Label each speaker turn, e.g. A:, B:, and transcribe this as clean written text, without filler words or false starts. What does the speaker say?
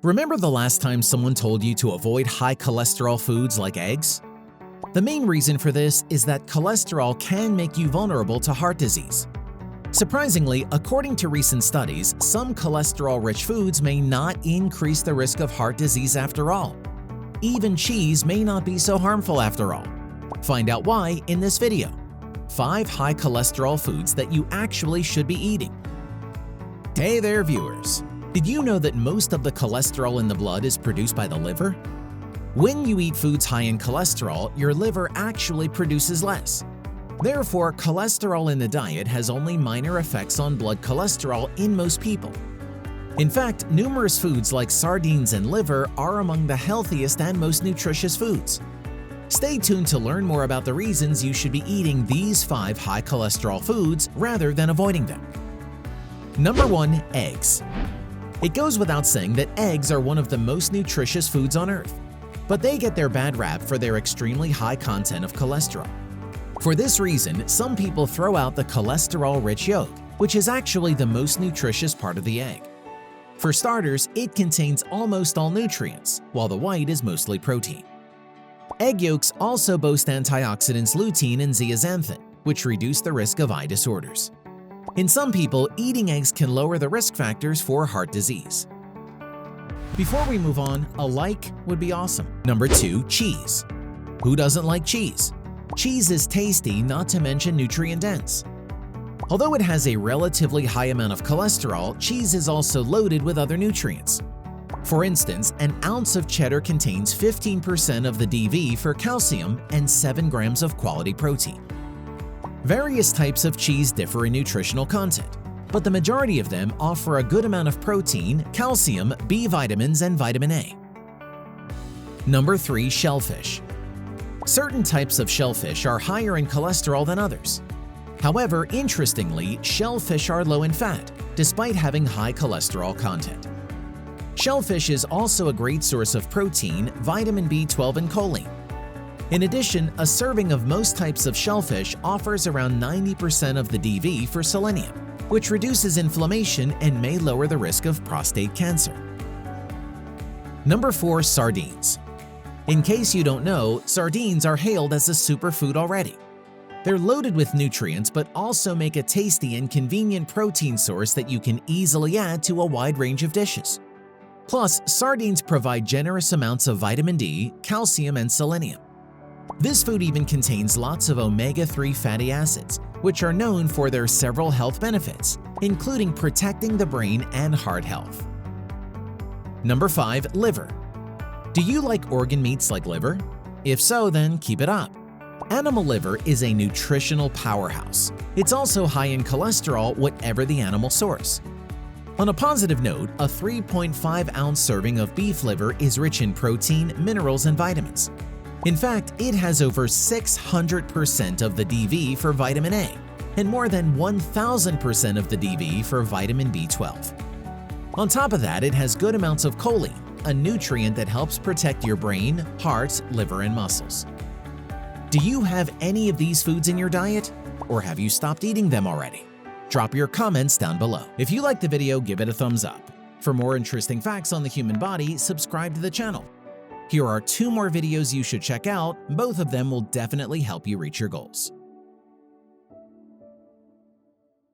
A: Remember the last time someone told you to avoid high cholesterol foods like eggs? The main reason for this is that cholesterol can make you vulnerable to heart disease. Surprisingly, according to recent studies, some cholesterol-rich foods may not increase the risk of heart disease after all. Even cheese may not be so harmful after all. Find out why in this video. 5 high cholesterol foods that you actually should be eating. Hey there, viewers! Did you know that most of the cholesterol in the blood is produced by the liver? When you eat foods high in cholesterol, your liver actually produces less. Therefore, cholesterol in the diet has only minor effects on blood cholesterol in most people. In fact, numerous foods like sardines and liver are among the healthiest and most nutritious foods. Stay tuned to learn more about the reasons you should be eating these 5 high cholesterol foods rather than avoiding them. Number 1. Eggs. It goes without saying that eggs are one of the most nutritious foods on earth, but they get their bad rap for their extremely high content of cholesterol. For this reason, some people throw out the cholesterol-rich yolk, which is actually the most nutritious part of the egg. For starters, it contains almost all nutrients, while the white is mostly protein. Egg yolks also boast antioxidants lutein and zeaxanthin, which reduce the risk of eye disorders. In some people, eating eggs can lower the risk factors for heart disease. Before we move on, a like would be awesome. Number 2. Cheese. Who doesn't like cheese? Cheese is tasty, not to mention nutrient-dense. Although it has a relatively high amount of cholesterol, cheese is also loaded with other nutrients. For instance, an ounce of cheddar contains 15% of the DV for calcium and 7 grams of quality protein. Various types of cheese differ in nutritional content, but the majority of them offer a good amount of protein, calcium, B vitamins, and vitamin A. Number 3. Shellfish. Certain types of shellfish are higher in cholesterol than others. However, interestingly, shellfish are low in fat, despite having high cholesterol content. Shellfish is also a great source of protein, vitamin B12, and choline. In addition, a serving of most types of shellfish offers around 90% of the DV for selenium, which reduces inflammation and may lower the risk of prostate cancer. Number 4. Sardines. In case you don't know, sardines are hailed as a superfood already. They're loaded with nutrients but also make a tasty and convenient protein source that you can easily add to a wide range of dishes. Plus, sardines provide generous amounts of vitamin D, calcium, and selenium. This food even contains lots of omega-3 fatty acids, which are known for their several health benefits, including protecting the brain and heart health. Number 5. Liver. Do you like organ meats like liver? If so, then keep it up. Animal liver is a nutritional powerhouse. It's also high in cholesterol, whatever the animal source. On a positive note, a 3.5-ounce serving of beef liver is rich in protein, minerals, and vitamins. In fact, it has over 600% of the DV for vitamin A and more than 1,000% of the DV for vitamin B12. On top of that, it has good amounts of choline, a nutrient that helps protect your brain, heart, liver, and muscles. Do you have any of these foods in your diet? Or have you stopped eating them already? Drop your comments down below. If you liked the video, give it a thumbs up. For more interesting facts on the human body, subscribe to the channel. Here are 2 more videos you should check out. Both of them will definitely help you reach your goals.